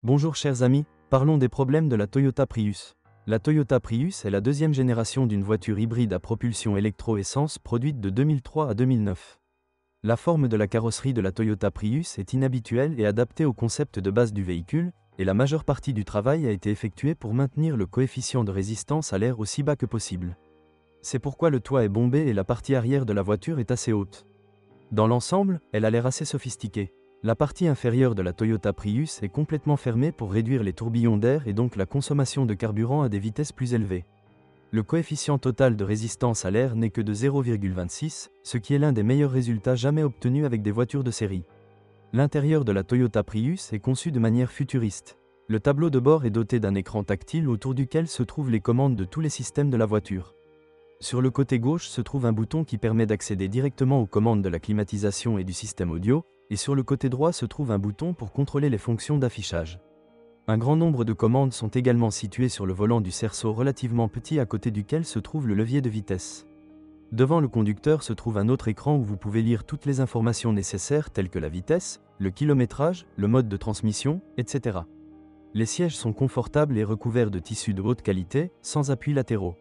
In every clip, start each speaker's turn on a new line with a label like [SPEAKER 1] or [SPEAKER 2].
[SPEAKER 1] Bonjour chers amis, parlons des problèmes de la Toyota Prius. La Toyota Prius est la deuxième génération d'une voiture hybride à propulsion électro-essence produite de 2003 à 2009. La forme de la carrosserie de la Toyota Prius est inhabituelle et adaptée au concept de base du véhicule, et la majeure partie du travail a été effectuée pour maintenir le coefficient de résistance à l'air aussi bas que possible. C'est pourquoi le toit est bombé et la partie arrière de la voiture est assez haute. Dans l'ensemble, elle a l'air assez sophistiquée. La partie inférieure de la Toyota Prius est complètement fermée pour réduire les tourbillons d'air et donc la consommation de carburant à des vitesses plus élevées. Le coefficient total de résistance à l'air n'est que de 0,26, ce qui est l'un des meilleurs résultats jamais obtenus avec des voitures de série. L'intérieur de la Toyota Prius est conçu de manière futuriste. Le tableau de bord est doté d'un écran tactile autour duquel se trouvent les commandes de tous les systèmes de la voiture. Sur le côté gauche se trouve un bouton qui permet d'accéder directement aux commandes de la climatisation et du système audio, et sur le côté droit se trouve un bouton pour contrôler les fonctions d'affichage. Un grand nombre de commandes sont également situées sur le volant du cerceau relativement petit à côté duquel se trouve le levier de vitesse. Devant le conducteur se trouve un autre écran où vous pouvez lire toutes les informations nécessaires telles que la vitesse, le kilométrage, le mode de transmission, etc. Les sièges sont confortables et recouverts de tissus de haute qualité, sans appuis latéraux.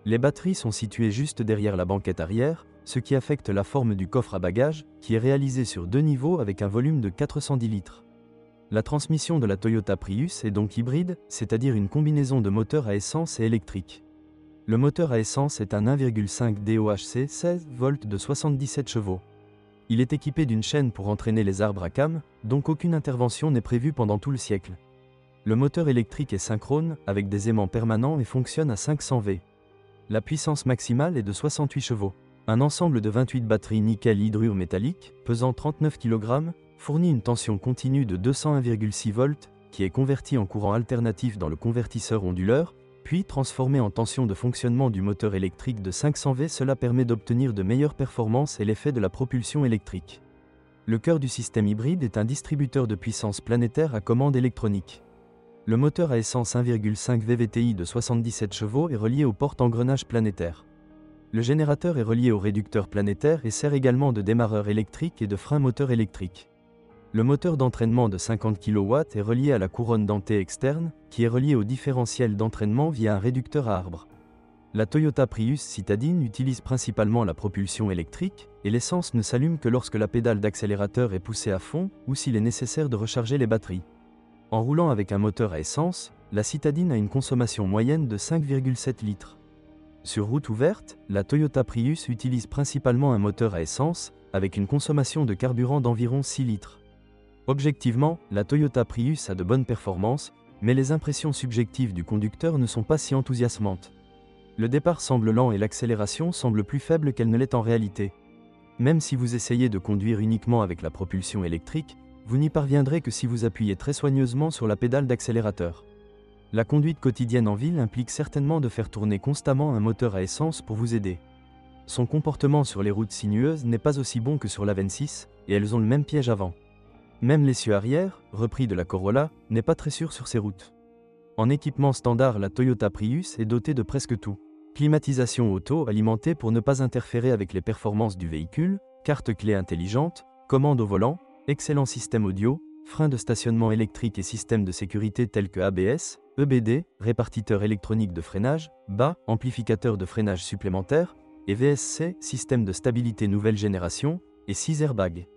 [SPEAKER 1] Les batteries sont situées juste derrière la banquette arrière, ce qui affecte la forme du coffre à bagages, qui est réalisé sur 2 niveaux avec un volume de 410 litres. La transmission de la Toyota Prius est donc hybride, c'est-à-dire une combinaison de moteur à essence et électrique. Le moteur à essence est un 1,5 DOHC 16 volts de 77 chevaux. Il est équipé d'une chaîne pour entraîner les arbres à cames, donc aucune intervention n'est prévue pendant tout le siècle. Le moteur électrique est synchrone, avec des aimants permanents et fonctionne à 500 V. La puissance maximale est de 68 chevaux. Un ensemble de 28 batteries nickel-hydrure métallique, pesant 39 kg, fournit une tension continue de 201,6 volts, qui est convertie en courant alternatif dans le convertisseur onduleur, puis transformée en tension de fonctionnement du moteur électrique de 500 V. Cela permet d'obtenir de meilleures performances et l'effet de la propulsion électrique. Le cœur du système hybride est un distributeur de puissance planétaire à commande électronique. Le moteur à essence 1,5 VVTi de 77 chevaux est relié au porte-engrenage planétaire. Le générateur est relié au réducteur planétaire et sert également de démarreur électrique et de frein moteur électrique. Le moteur d'entraînement de 50 kW est relié à la couronne dentée externe, qui est reliée au différentiel d'entraînement via un réducteur à arbre. La Toyota Prius citadine utilise principalement la propulsion électrique, et l'essence ne s'allume que lorsque la pédale d'accélérateur est poussée à fond ou s'il est nécessaire de recharger les batteries. En roulant avec un moteur à essence, la citadine a une consommation moyenne de 5,7 litres. Sur route ouverte, la Toyota Prius utilise principalement un moteur à essence, avec une consommation de carburant d'environ 6 litres. Objectivement, la Toyota Prius a de bonnes performances, mais les impressions subjectives du conducteur ne sont pas si enthousiasmantes. Le départ semble lent et l'accélération semble plus faible qu'elle ne l'est en réalité. Même si vous essayez de conduire uniquement avec la propulsion électrique, vous n'y parviendrez que si vous appuyez très soigneusement sur la pédale d'accélérateur. La conduite quotidienne en ville implique certainement de faire tourner constamment un moteur à essence pour vous aider. Son comportement sur les routes sinueuses n'est pas aussi bon que sur la 26, et elles ont le même piège avant. Même l'essieu arrière, repris de la Corolla, n'est pas très sûr sur ces routes. En équipement standard, la Toyota Prius est dotée de presque tout. Climatisation auto alimentée pour ne pas interférer avec les performances du véhicule, carte clé intelligente, commande au volant, excellent système audio, frein de stationnement électrique et système de sécurité tels que ABS, EBD, répartiteur électronique de freinage, bas, amplificateur de freinage supplémentaire, et VSC, système de stabilité nouvelle génération, et 6 airbags.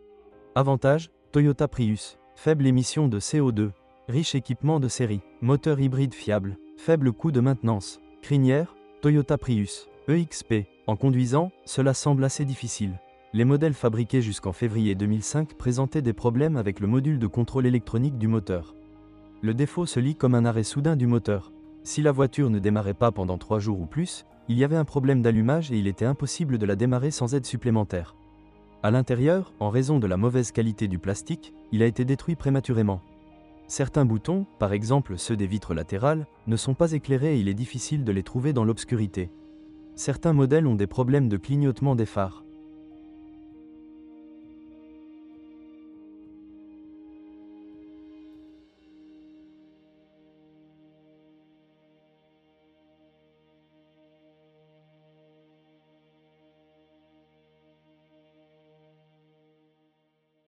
[SPEAKER 1] Avantages, Toyota Prius, faible émission de CO2, riche équipement de série, moteur hybride fiable, faible coût de maintenance, crinière, Toyota Prius, EXP. En conduisant, cela semble assez difficile. Les modèles fabriqués jusqu'en février 2005 présentaient des problèmes avec le module de contrôle électronique du moteur. Le défaut se lit comme un arrêt soudain du moteur. Si la voiture ne démarrait pas pendant 3 jours ou plus, il y avait un problème d'allumage et il était impossible de la démarrer sans aide supplémentaire. À l'intérieur, en raison de la mauvaise qualité du plastique, il a été détruit prématurément. Certains boutons, par exemple ceux des vitres latérales, ne sont pas éclairés et il est difficile de les trouver dans l'obscurité. Certains modèles ont des problèmes de clignotement des phares.